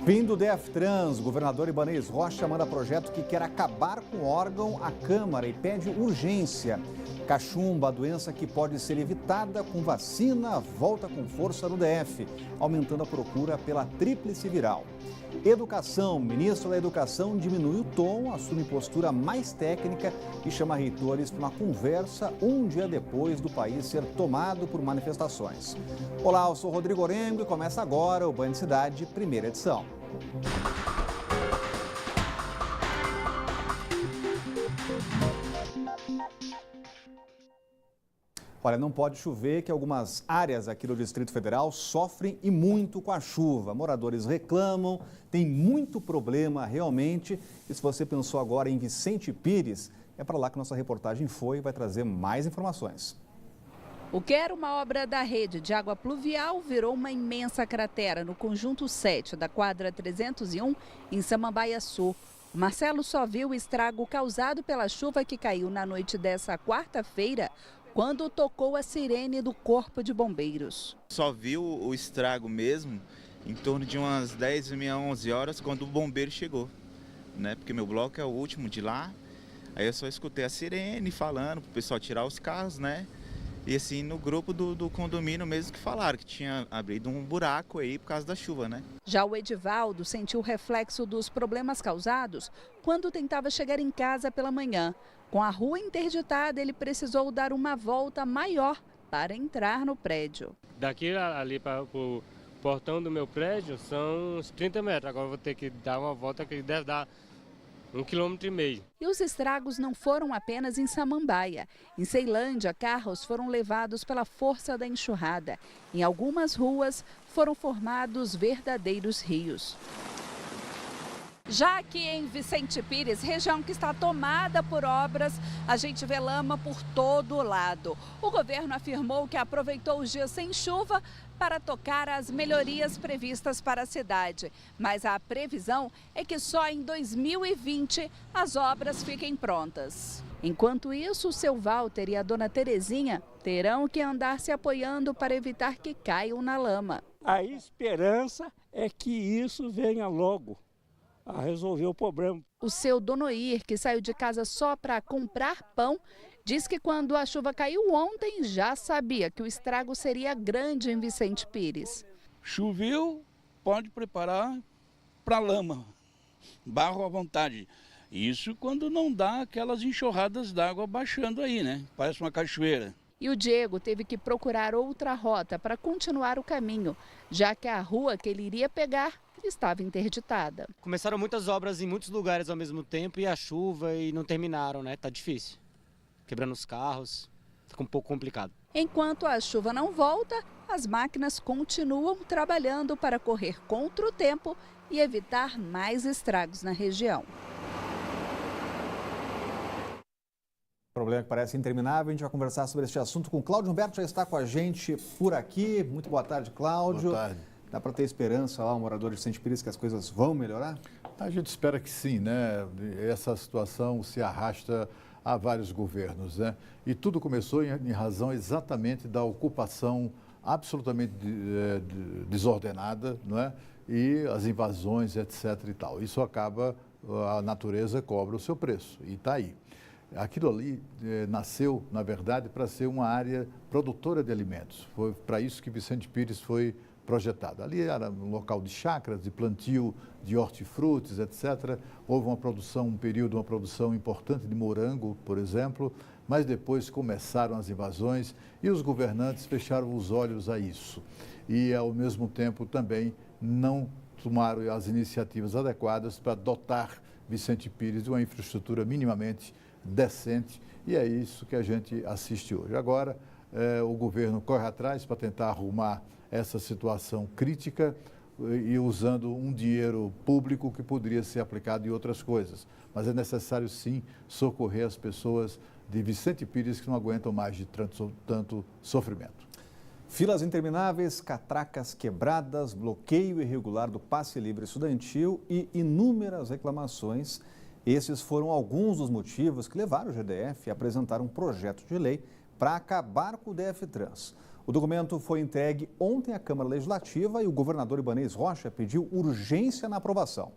Fim do DF-Trans, o governador Ibanez Rocha manda projeto que quer acabar com o órgão à Câmara e pede urgência. Cachumba, a doença que pode ser evitada com vacina, volta com força no DF, aumentando a procura pela tríplice viral. Educação, ministro da Educação diminui o tom, assume postura mais técnica e chama reitores para uma conversa um dia depois do país ser tomado por manifestações. Olá, eu sou Rodrigo Orengo e começa agora o Band Cidade, primeira edição. Olha, não pode chover que algumas áreas aqui do Distrito Federal sofrem e muito com a chuva. Moradores reclamam, tem muito problema realmente. E se você pensou agora em Vicente Pires, é para lá que nossa reportagem foi e vai trazer mais informações. O que era uma obra da rede de água pluvial virou uma imensa cratera no conjunto 7 da quadra 301 em Samambaia Sul. Marcelo só viu o estrago causado pela chuva que caiu na noite dessa quarta-feira, quando tocou a sirene do Corpo de Bombeiros. Só viu o estrago mesmo em torno de umas 10h30, 11 horas, quando o bombeiro chegou, né? Porque meu bloco é o último de lá. Aí eu só escutei a sirene falando para o pessoal tirar os carros, né? E assim, no grupo do condomínio mesmo que falaram que tinha abrido um buraco aí por causa da chuva, né? Já o Edivaldo sentiu o reflexo dos problemas causados quando tentava chegar em casa pela manhã. Com a rua interditada, ele precisou dar uma volta maior para entrar no prédio. Daqui ali para o portão do meu prédio são uns 30 metros. Agora eu vou ter que dar uma volta que deve dar 1,5 km. E os estragos não foram apenas em Samambaia. Em Ceilândia, carros foram levados pela força da enxurrada. Em algumas ruas foram formados verdadeiros rios. Já aqui em Vicente Pires, região que está tomada por obras, a gente vê lama por todo lado. O governo afirmou que aproveitou os dias sem chuva para tocar as melhorias previstas para a cidade. Mas a previsão é que só em 2020 as obras fiquem prontas. Enquanto isso, o seu Walter e a dona Terezinha terão que andar se apoiando para evitar que caiam na lama. A esperança é que isso venha logo a resolver o problema. O seu Donoir, que saiu de casa só para comprar pão, diz que quando a chuva caiu ontem já sabia que o estrago seria grande em Vicente Pires. Choveu, pode preparar para lama, barro à vontade. Isso quando não dá aquelas enxurradas d'água baixando aí, né? Parece uma cachoeira. E o Diego teve que procurar outra rota para continuar o caminho, já que a rua que ele iria pegar estava interditada. Começaram muitas obras em muitos lugares ao mesmo tempo e a chuva e não terminaram, né? Tá difícil. Quebrando os carros, fica um pouco complicado. Enquanto a chuva não volta, as máquinas continuam trabalhando para correr contra o tempo e evitar mais estragos na região. Problema que parece interminável, a gente vai conversar sobre este assunto com o Cláudio Humberto, já está com a gente por aqui. Muito boa tarde, Cláudio. Boa tarde. Dá para ter esperança lá, o morador de Vicente Pires, que as coisas vão melhorar? A gente espera que sim, né? Essa situação se arrasta há vários governos, né? E tudo começou em razão exatamente da ocupação absolutamente desordenada, não é? E as invasões, etc. e tal. Isso acaba, a natureza cobra o seu preço e está aí. Aquilo ali nasceu, na verdade, para ser uma área produtora de alimentos. Foi para isso que Vicente Pires foi projetado. Ali era um local de chácaras, de plantio de hortifrutis, etc. Houve uma produção, um período, uma produção importante de morango, por exemplo, mas depois começaram as invasões e os governantes fecharam os olhos a isso. E, ao mesmo tempo, também não tomaram as iniciativas adequadas para dotar Vicente Pires de uma infraestrutura minimamente decente, e é isso que a gente assiste hoje. Agora, o governo corre atrás para tentar arrumar essa situação crítica e usando um dinheiro público que poderia ser aplicado em outras coisas. Mas é necessário, sim, socorrer as pessoas de Vicente Pires que não aguentam mais de tanto sofrimento. Filas intermináveis, catracas quebradas, bloqueio irregular do passe livre estudantil e inúmeras reclamações. Esses foram alguns dos motivos que levaram o GDF a apresentar um projeto de lei para acabar com o DF-Trans. O documento foi entregue ontem à Câmara Legislativa e o governador Ibanez Rocha pediu urgência na aprovação.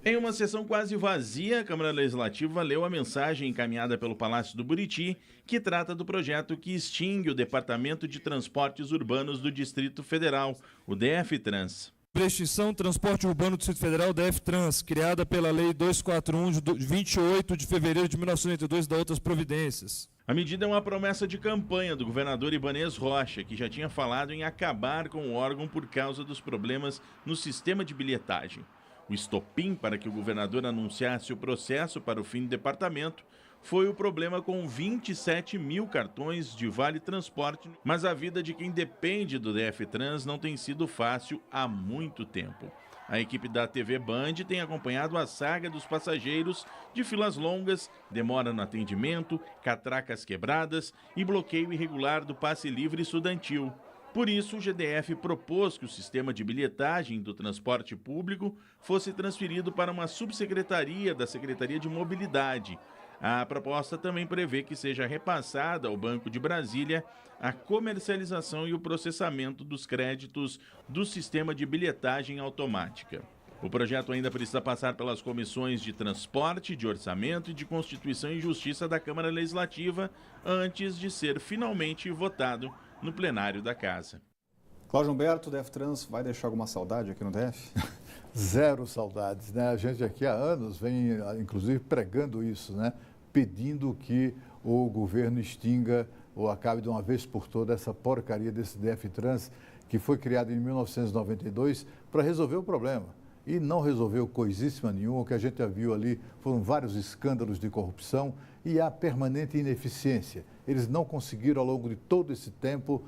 Em uma sessão quase vazia, a Câmara Legislativa leu a mensagem encaminhada pelo Palácio do Buriti, que trata do projeto que extingue o Departamento de Transportes Urbanos do Distrito Federal, o DF-Trans. Extinção do Transporte Urbano do Distrito Federal, DF-Trans, criada pela Lei 241, de 28 de fevereiro de 1992, da outras providências. A medida é uma promessa de campanha do governador Ibanez Rocha, que já tinha falado em acabar com o órgão por causa dos problemas no sistema de bilhetagem. O estopim para que o governador anunciasse o processo para o fim do departamento foi o problema com 27 mil cartões de Vale Transporte, mas a vida de quem depende do DF-Trans não tem sido fácil há muito tempo. A equipe da TV Band tem acompanhado a saga dos passageiros de filas longas, demora no atendimento, catracas quebradas e bloqueio irregular do passe livre estudantil. Por isso, o GDF propôs que o sistema de bilhetagem do transporte público fosse transferido para uma subsecretaria da Secretaria de Mobilidade. A proposta também prevê que seja repassada ao Banco de Brasília a comercialização e o processamento dos créditos do sistema de bilhetagem automática. O projeto ainda precisa passar pelas comissões de Transporte, de Orçamento e de Constituição e Justiça da Câmara Legislativa antes de ser finalmente votado no plenário da Casa. Cláudio Humberto, o DF-Trans vai deixar alguma saudade aqui no DF? Zero saudades, né? A gente aqui há anos vem, inclusive, pregando isso, né? Pedindo que o governo extinga ou acabe de uma vez por todas essa porcaria desse DF-Trans, que foi criado em 1992 para resolver o problema. E não resolveu coisíssima nenhuma. O que a gente já viu ali foram vários escândalos de corrupção e a permanente ineficiência. Eles não conseguiram, ao longo de todo esse tempo,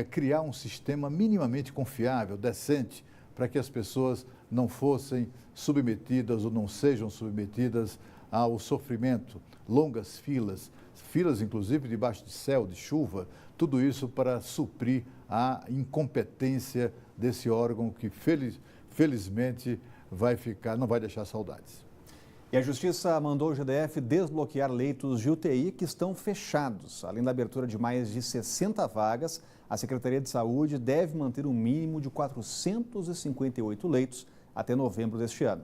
criar um sistema minimamente confiável, decente, para que as pessoas não fossem submetidas ou não sejam submetidas ao sofrimento, longas filas, inclusive debaixo de céu, de chuva, tudo isso para suprir a incompetência desse órgão que felizmente não vai deixar saudades. E a Justiça mandou o GDF desbloquear leitos de UTI que estão fechados. Além da abertura de mais de 60 vagas, a Secretaria de Saúde deve manter um mínimo de 458 leitos até novembro deste ano.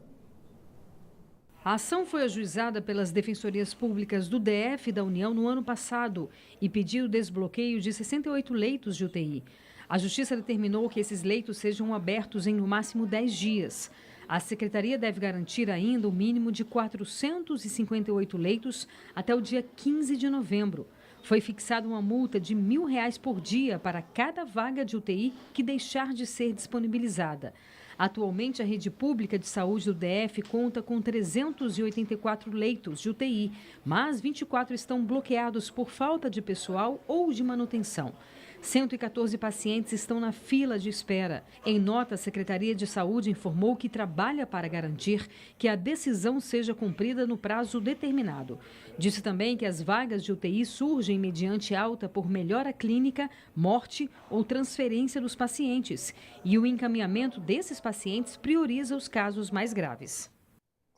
A ação foi ajuizada pelas Defensorias Públicas do DF e da União no ano passado e pediu o desbloqueio de 68 leitos de UTI. A Justiça determinou que esses leitos sejam abertos em no máximo 10 dias. A Secretaria deve garantir ainda o mínimo de 458 leitos até o dia 15 de novembro. Foi fixada uma multa de R$1.000 por dia para cada vaga de UTI que deixar de ser disponibilizada. Atualmente, a rede pública de saúde do DF conta com 384 leitos de UTI, mas 24 estão bloqueados por falta de pessoal ou de manutenção. 114 pacientes estão na fila de espera. Em nota, a Secretaria de Saúde informou que trabalha para garantir que a decisão seja cumprida no prazo determinado. Disse também que as vagas de UTI surgem mediante alta por melhora clínica, morte ou transferência dos pacientes. E o encaminhamento desses pacientes prioriza os casos mais graves.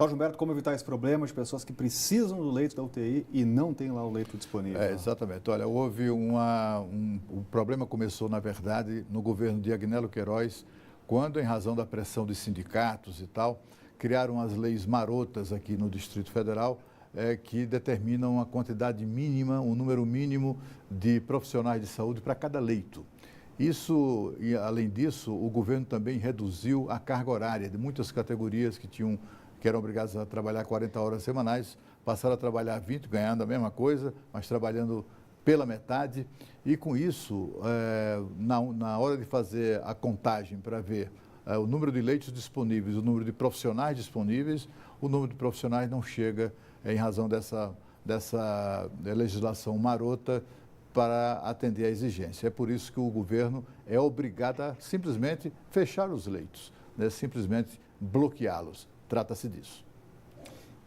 Cláudio Humberto, como evitar esse problema de pessoas que precisam do leito da UTI e não tem lá o leito disponível? Exatamente. Olha, houve o problema começou, na verdade, no governo de Agnello Queiroz, quando, em razão da pressão de sindicatos e tal, criaram as leis marotas aqui no Distrito Federal, que determinam a quantidade mínima, um número mínimo de profissionais de saúde para cada leito. Isso, e além disso, o governo também reduziu a carga horária de muitas categorias que eram obrigados a trabalhar 40 horas semanais, passaram a trabalhar 20, ganhando a mesma coisa, mas trabalhando pela metade. E com isso, na hora de fazer a contagem para ver o número de leitos disponíveis, o número de profissionais disponíveis, o número de profissionais não chega em razão dessa legislação marota para atender à exigência. É por isso que o governo é obrigado a simplesmente fechar os leitos, né? Simplesmente bloqueá-los. Trata-se disso.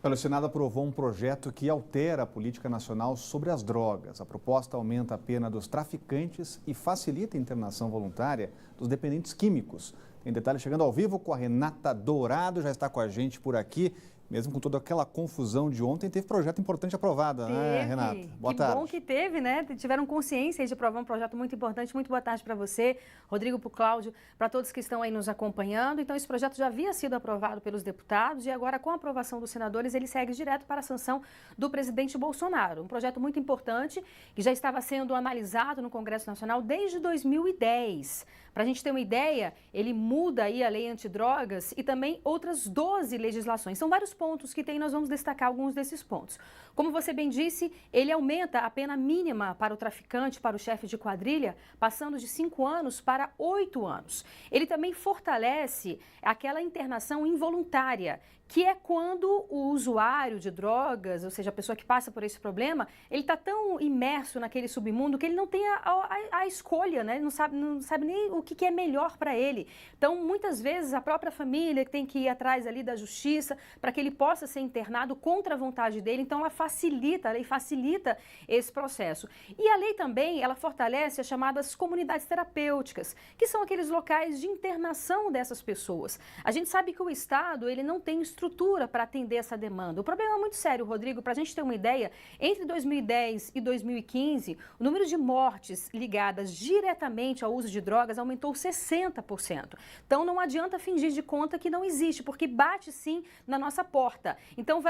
O Senado aprovou um projeto que altera a política nacional sobre as drogas. A proposta aumenta a pena dos traficantes e facilita a internação voluntária dos dependentes químicos. Tem detalhes chegando ao vivo com a Renata Dourado, já está com a gente por aqui. mesmo com toda aquela confusão de ontem, teve projeto importante aprovado, né, Renata? Boa tarde. Que bom que teve, né? Tiveram consciência de aprovar um projeto muito importante. Muito boa tarde para você, Rodrigo, para o Cláudio, para todos que estão aí nos acompanhando. Então, esse projeto já havia sido aprovado pelos deputados e agora, com a aprovação dos senadores, ele segue direto para a sanção do presidente Bolsonaro. Um projeto muito importante que já estava sendo analisado no Congresso Nacional desde 2010. Para a gente ter uma ideia, ele muda aí a lei antidrogas e também outras 12 legislações. São vários pontos que tem, nós vamos destacar alguns desses pontos. Como você bem disse, ele aumenta a pena mínima para o traficante, para o chefe de quadrilha, passando de 5 anos para 8 anos. Ele também fortalece aquela internação involuntária, que é quando o usuário de drogas, ou seja, a pessoa que passa por esse problema, ele está tão imerso naquele submundo que ele não tem a escolha, né? Ele não sabe nem o que é melhor para ele. Então, muitas vezes, a própria família tem que ir atrás ali da justiça para que ele possa ser internado contra a vontade dele. Então, a lei facilita esse processo. E a lei também, ela fortalece as chamadas comunidades terapêuticas, que são aqueles locais de internação dessas pessoas. A gente sabe que o Estado, ele não tem estrutura para atender essa demanda. O problema é muito sério, Rodrigo, para a gente ter uma ideia, entre 2010 e 2015, o número de mortes ligadas diretamente ao uso de drogas aumentou 60%. Então, não adianta fingir de conta que não existe, porque bate sim na nossa porta. Então,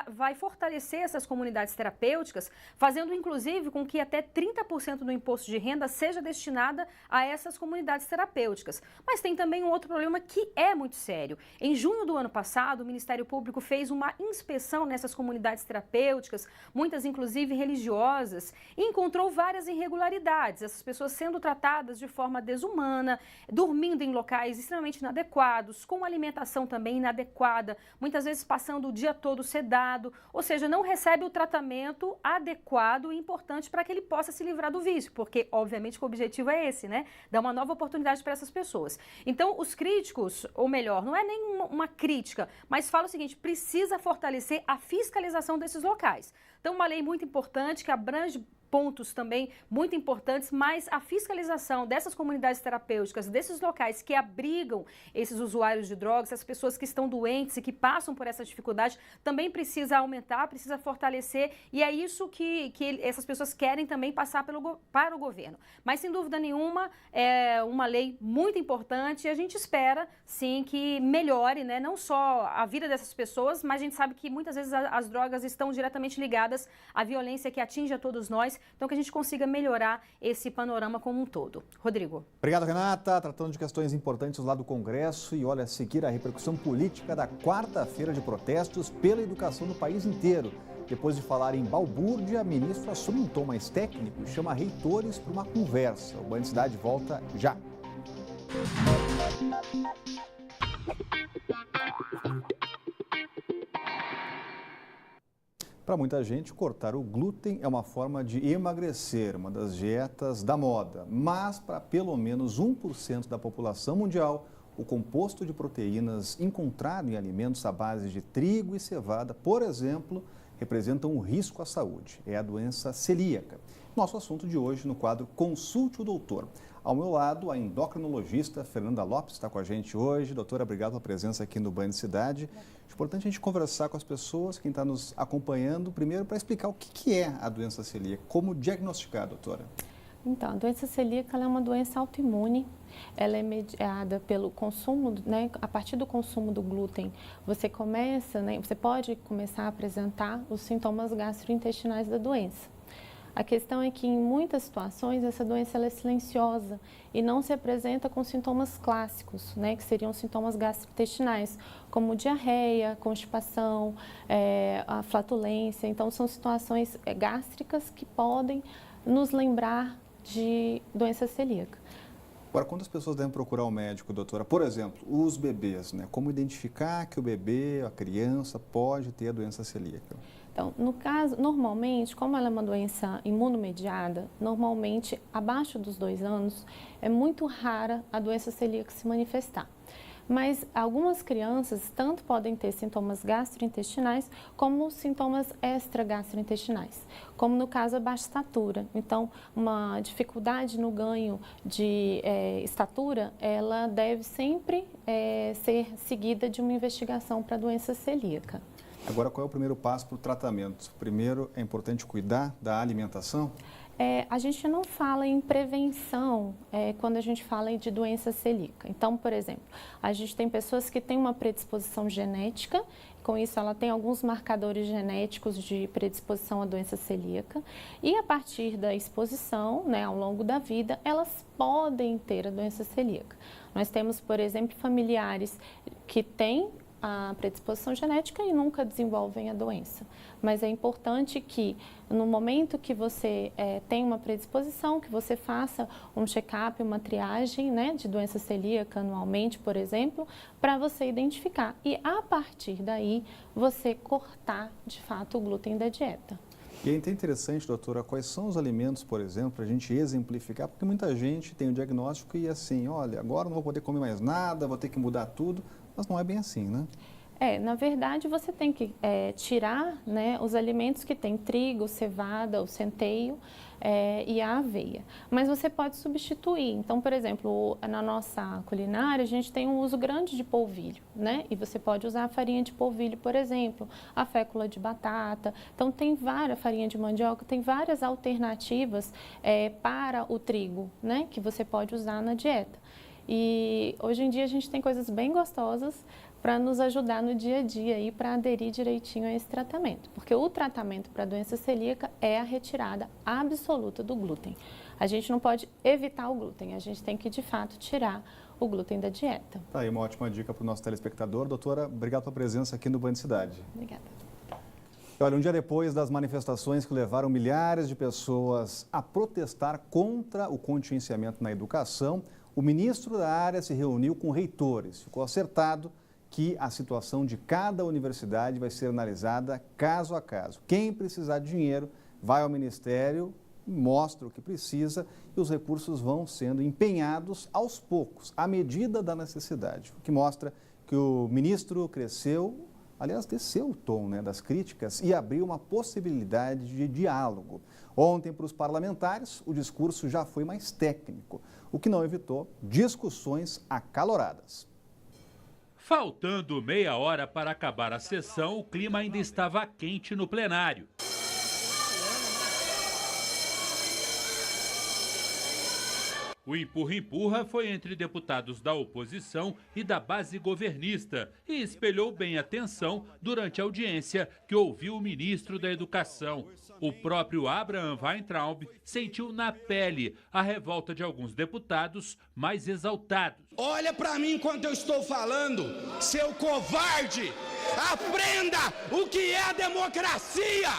vai fortalecer essas comunidades terapêuticas, fazendo inclusive com que até 30% do imposto de renda seja destinada a essas comunidades terapêuticas. Mas tem também um outro problema que é muito sério. Em junho do ano passado, o Ministério Público fez uma inspeção nessas comunidades terapêuticas, muitas inclusive religiosas, e encontrou várias irregularidades. Essas pessoas sendo tratadas de forma desumana, dormindo em locais extremamente inadequados, com alimentação também inadequada, muitas vezes passando o dia todo sedado, ou seja, não recebe o tratamento adequado e importante para que ele possa se livrar do vício, porque obviamente o objetivo é esse, né? Dar uma nova oportunidade para essas pessoas. Então, os críticos, ou melhor, não é nem uma crítica, mas fala o seguinte, precisa fortalecer a fiscalização desses locais. Então, uma lei muito importante que abrange pontos também muito importantes, mas a fiscalização dessas comunidades terapêuticas, desses locais que abrigam esses usuários de drogas, essas pessoas que estão doentes e que passam por essa dificuldade, também precisa aumentar, precisa fortalecer, e é isso que essas pessoas querem também passar para o governo. Mas, sem dúvida nenhuma, é uma lei muito importante e a gente espera, sim, que melhore, né, não só a vida dessas pessoas, mas a gente sabe que muitas vezes as drogas estão diretamente ligadas à violência que atinge a todos nós. Então, que a gente consiga melhorar esse panorama como um todo. Rodrigo. Obrigado, Renata. Tratando de questões importantes lá do Congresso e, olha, seguir a repercussão política da quarta-feira de protestos pela educação no país inteiro. Depois de falar em balbúrdia, o ministro assume um tom mais técnico e chama reitores para uma conversa. O Band Cidade volta já. Para muita gente, cortar o glúten é uma forma de emagrecer, uma das dietas da moda. Mas para pelo menos 1% da população mundial, o composto de proteínas encontrado em alimentos à base de trigo e cevada, por exemplo, representa um risco à saúde. É a doença celíaca. Nosso assunto de hoje no quadro Consulte o Doutor. Ao meu lado, a endocrinologista Fernanda Lopes está com a gente hoje. Doutora, obrigado pela presença aqui no Band Cidade. É importante a gente conversar com as pessoas, quem está nos acompanhando, primeiro para explicar o que é a doença celíaca, como diagnosticar, doutora? Então, a doença celíaca ela é uma doença autoimune, ela é mediada pelo consumo, né, a partir do consumo do glúten, você pode começar a apresentar os sintomas gastrointestinais da doença. A questão é que em muitas situações essa doença ela é silenciosa e não se apresenta com sintomas clássicos, né, que seriam sintomas gastrointestinais, como diarreia, constipação, a flatulência. Então são situações gástricas que podem nos lembrar de doença celíaca. Agora, quando as pessoas devem procurar um médico, doutora? Por exemplo, os bebês, né? Como identificar que o bebê, a criança, pode ter a doença celíaca? Então, no caso, normalmente, como ela é uma doença imunomediada, normalmente, abaixo dos 2 anos, é muito rara a doença celíaca se manifestar. Mas algumas crianças tanto podem ter sintomas gastrointestinais como sintomas extragastrointestinais, como no caso a baixa estatura. Então, uma dificuldade no ganho de estatura, ela deve sempre ser seguida de uma investigação para a doença celíaca. Agora, qual é o primeiro passo para o tratamento? Primeiro, é importante cuidar da alimentação? A gente não fala em prevenção quando a gente fala de doença celíaca. Então, por exemplo, a gente tem pessoas que têm uma predisposição genética, com isso ela tem alguns marcadores genéticos de predisposição à doença celíaca, e a partir da exposição, né, ao longo da vida, elas podem ter a doença celíaca. Nós temos, por exemplo, familiares que têm a predisposição genética e nunca desenvolvem a doença. Mas é importante que, no momento que você tem uma predisposição, que você faça um check-up, uma triagem, né, de doença celíaca anualmente, por exemplo, para você identificar. E, a partir daí, você cortar, de fato, o glúten da dieta. E é interessante, doutora, quais são os alimentos, por exemplo, para a gente exemplificar, porque muita gente tem o diagnóstico e assim, olha, agora não vou poder comer mais nada, vou ter que mudar tudo. Mas não é bem assim, né? Na verdade, você tem que tirar, né, os alimentos que tem trigo, cevada, o centeio e a aveia. Mas você pode substituir. Então, por exemplo, na nossa culinária, a gente tem um uso grande de polvilho, né? E você pode usar a farinha de polvilho, por exemplo, a fécula de batata. Então, tem várias, farinha de mandioca, tem várias alternativas para o trigo, né, que você pode usar na dieta. E hoje em dia a gente tem coisas bem gostosas para nos ajudar no dia a dia e para aderir direitinho a esse tratamento. Porque o tratamento para a doença celíaca é a retirada absoluta do glúten. A gente não pode evitar o glúten, a gente tem que de fato tirar o glúten da dieta. Tá aí uma ótima dica para o nosso telespectador. Doutora, obrigado pela presença aqui no Band Cidade. Obrigada. Olha, um dia depois das manifestações que levaram milhares de pessoas a protestar contra o contingenciamento na educação, o ministro da área se reuniu com reitores. Ficou acertado que a situação de cada universidade vai ser analisada caso a caso. Quem precisar de dinheiro vai ao ministério, mostra o que precisa e os recursos vão sendo empenhados aos poucos, à medida da necessidade. O que mostra que o ministro cresceu, aliás, desceu o tom, né, das críticas e abriu uma possibilidade de diálogo. Ontem, para os parlamentares, o discurso já foi mais técnico, o que não evitou discussões acaloradas. Faltando meia hora para acabar a sessão, o clima ainda estava quente no plenário. O empurra-empurra foi entre deputados da oposição e da base governista e espelhou bem a tensão durante a audiência que ouviu o ministro da Educação. O próprio Abraham Weintraub sentiu na pele a revolta de alguns deputados mais exaltados. Olha para mim enquanto eu estou falando, seu covarde! Aprenda o que é a democracia!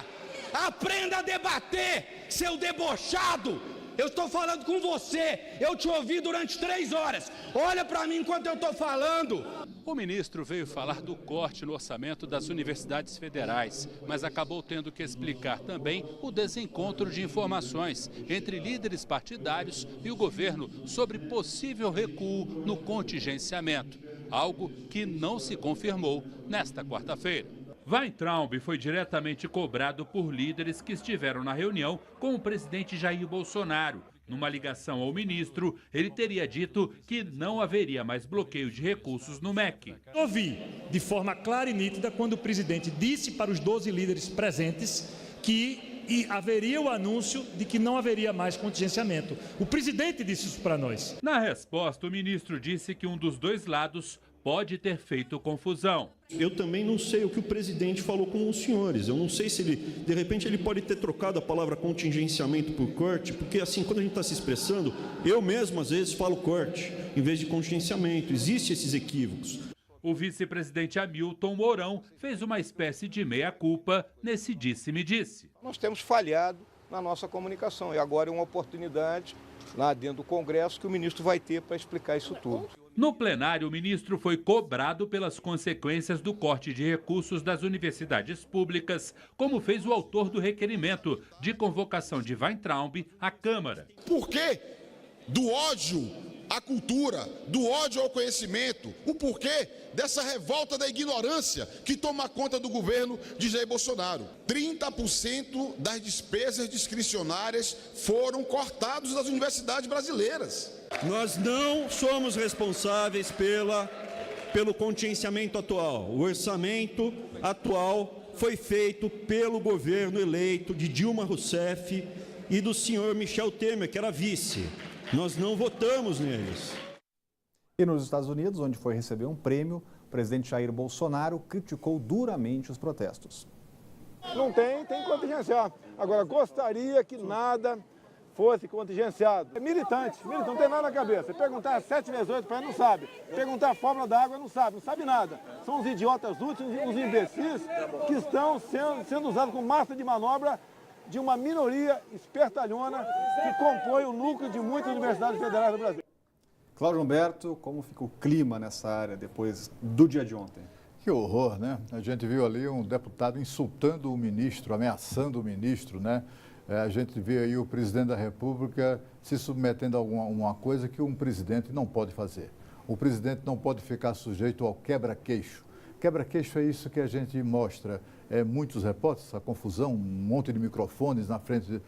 Aprenda a debater, seu debochado! Eu estou falando com você, eu te ouvi durante 3 horas. Olha para mim enquanto eu estou falando. O ministro veio falar do corte no orçamento das universidades federais, mas acabou tendo que explicar também o desencontro de informações entre líderes partidários e o governo sobre possível recuo no contingenciamento, algo que não se confirmou nesta quarta-feira. Weintraub foi diretamente cobrado por líderes que estiveram na reunião com o presidente Jair Bolsonaro. Numa ligação ao ministro, ele teria dito que não haveria mais bloqueio de recursos no MEC. Ouvi de forma clara e nítida quando o presidente disse para os 12 líderes presentes que haveria o anúncio de que não haveria mais contingenciamento. O presidente disse isso para nós. Na resposta, o ministro disse que um dos dois lados pode ter feito confusão. Eu também não sei o que o presidente falou com os senhores. Eu não sei se ele, de repente, ele pode ter trocado a palavra contingenciamento por corte, porque assim, quando a gente está se expressando, eu mesmo às vezes falo corte, em vez de contingenciamento. Existem esses equívocos. O vice-presidente Hamilton Mourão fez uma espécie de meia-culpa nesse disse-me-disse. Nós temos falhado na nossa comunicação e agora é uma oportunidade lá dentro do Congresso que o ministro vai ter para explicar isso tudo. No plenário, o ministro foi cobrado pelas consequências do corte de recursos das universidades públicas, como fez o autor do requerimento de convocação de Weintraub à Câmara. Por quê? Do ódio a cultura do ódio ao conhecimento, o porquê dessa revolta da ignorância que toma conta do governo de Jair Bolsonaro. 30% das despesas discricionárias foram cortados das universidades brasileiras. Nós não somos responsáveis pelo contingenciamento atual. O orçamento atual foi feito pelo governo eleito de Dilma Rousseff e do senhor Michel Temer, que era vice. Nós não votamos neles. E nos Estados Unidos, onde foi receber um prêmio, o presidente Jair Bolsonaro criticou duramente os protestos. Não tem que contingenciar. Agora, gostaria que nada fosse contingenciado. É militante, não tem nada na cabeça. Perguntar 7 vezes 8 para ele não sabe. Perguntar a fórmula da água não sabe nada. São os idiotas úteis, os imbecis que estão sendo usados como massa de manobra de uma minoria espertalhona que compõe o núcleo de muitas universidades federais do Brasil. Cláudio Humberto, como fica o clima nessa área depois do dia de ontem? Que horror, né? A gente viu ali um deputado insultando o ministro, ameaçando o ministro, né? A gente vê aí o presidente da República se submetendo a alguma coisa que um presidente não pode fazer. O presidente não pode ficar sujeito ao quebra-queixo. Quebra-queixo é isso que a gente mostra. Muitos repórteres, a confusão, um monte de microfones na frente.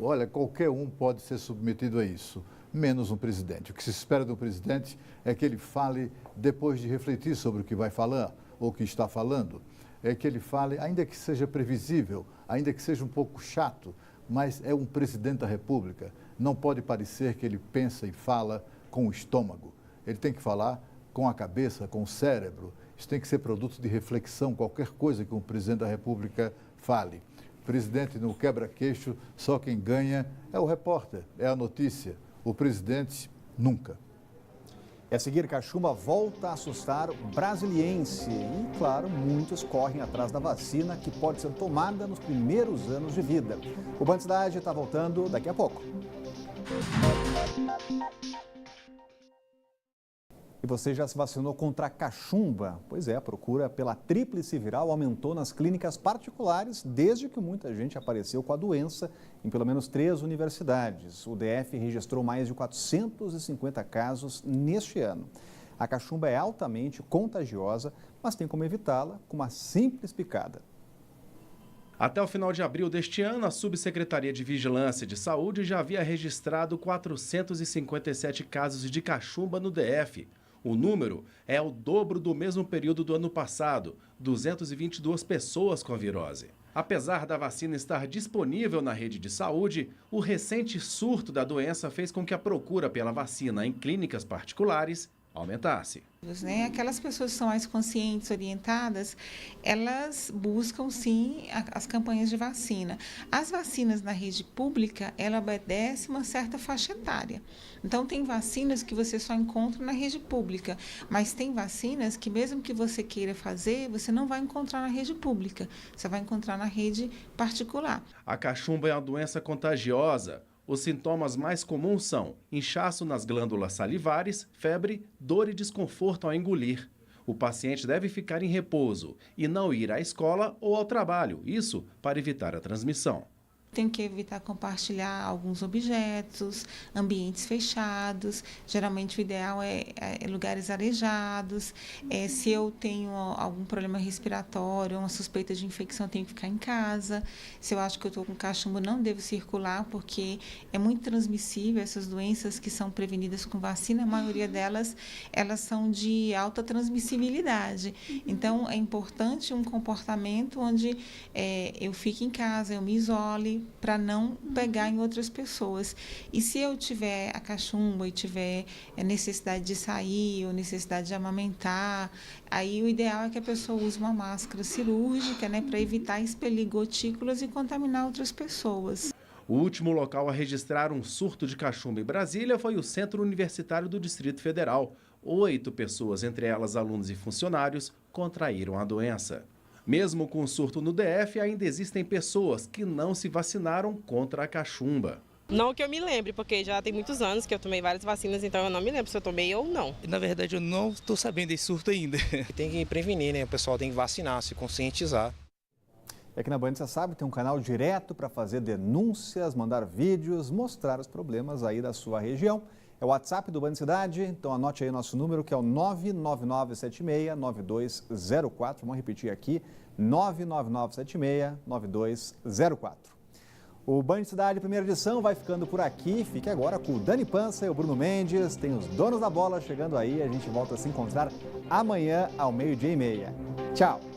Olha, qualquer um pode ser submetido a isso, menos um presidente. O que se espera do presidente é que ele fale depois de refletir sobre o que vai falar ou o que está falando. É que ele fale, ainda que seja previsível, ainda que seja um pouco chato, mas é um presidente da República. Não pode parecer que ele pensa e fala com o estômago. Ele tem que falar com a cabeça, com o cérebro. Isso tem que ser produto de reflexão, qualquer coisa que um presidente da República fale. Presidente no quebra-queixo, só quem ganha é o repórter, é a notícia. O presidente, nunca. E a seguir, cachumba volta a assustar o brasiliense. E, claro, muitos correm atrás da vacina que pode ser tomada nos primeiros anos de vida. O Band Cidade está voltando daqui a pouco. E você já se vacinou contra a cachumba? Pois é, a procura pela tríplice viral aumentou nas clínicas particulares desde que muita gente apareceu com a doença em pelo menos 3 universidades. O DF registrou mais de 450 casos neste ano. A cachumba é altamente contagiosa, mas tem como evitá-la com uma simples picada. Até o final de abril deste ano, a Subsecretaria de Vigilância de Saúde já havia registrado 457 casos de cachumba no DF. O número é o dobro do mesmo período do ano passado, 222 pessoas com a virose. Apesar da vacina estar disponível na rede de saúde, o recente surto da doença fez com que a procura pela vacina em clínicas particulares aumentasse. Aquelas pessoas que são mais conscientes, orientadas, elas buscam sim as campanhas de vacina. As vacinas na rede pública, ela obedece uma certa faixa etária. Então tem vacinas que você só encontra na rede pública, mas tem vacinas que mesmo que você queira fazer, você não vai encontrar na rede pública, você vai encontrar na rede particular. A cachumba é uma doença contagiosa. Os sintomas mais comuns são inchaço nas glândulas salivares, febre, dor e desconforto ao engolir. O paciente deve ficar em repouso e não ir à escola ou ao trabalho, isso para evitar a transmissão. Tem que evitar compartilhar alguns objetos, ambientes fechados. Geralmente o ideal é lugares arejados. Se eu tenho algum problema respiratório, uma suspeita de infecção, eu tenho que ficar em casa. Se eu acho que eu estou com cachumba, não devo circular, porque é muito transmissível. Essas doenças que são prevenidas com vacina, a maioria delas, elas são de alta transmissibilidade. Então, é importante um comportamento onde eu fique em casa, eu me isole, para não pegar em outras pessoas. E se eu tiver a cachumba e tiver necessidade de sair ou necessidade de amamentar, aí o ideal é que a pessoa use uma máscara cirúrgica, para evitar expelir gotículas e contaminar outras pessoas. O último local a registrar um surto de cachumba em Brasília foi o Centro Universitário do Distrito Federal. 8 pessoas, entre elas alunos e funcionários, contraíram a doença. Mesmo com o surto no DF, ainda existem pessoas que não se vacinaram contra a cachumba. Não que eu me lembre, porque já tem muitos anos que eu tomei várias vacinas, então eu não me lembro se eu tomei ou não. Na verdade, eu não estou sabendo desse surto ainda. Tem que prevenir, O pessoal tem que vacinar, se conscientizar. Aqui na Band, você sabe, tem um canal direto para fazer denúncias, mandar vídeos, mostrar os problemas aí da sua região. É o WhatsApp do Band Cidade, então anote aí o nosso número, que é o 99976-9204. Vamos repetir aqui, 99976-9204. O Band Cidade, primeira edição, vai ficando por aqui. Fique agora com o Dani Pança e o Bruno Mendes. Tem os donos da bola chegando aí. A gente volta a se encontrar amanhã ao 12:30. Tchau!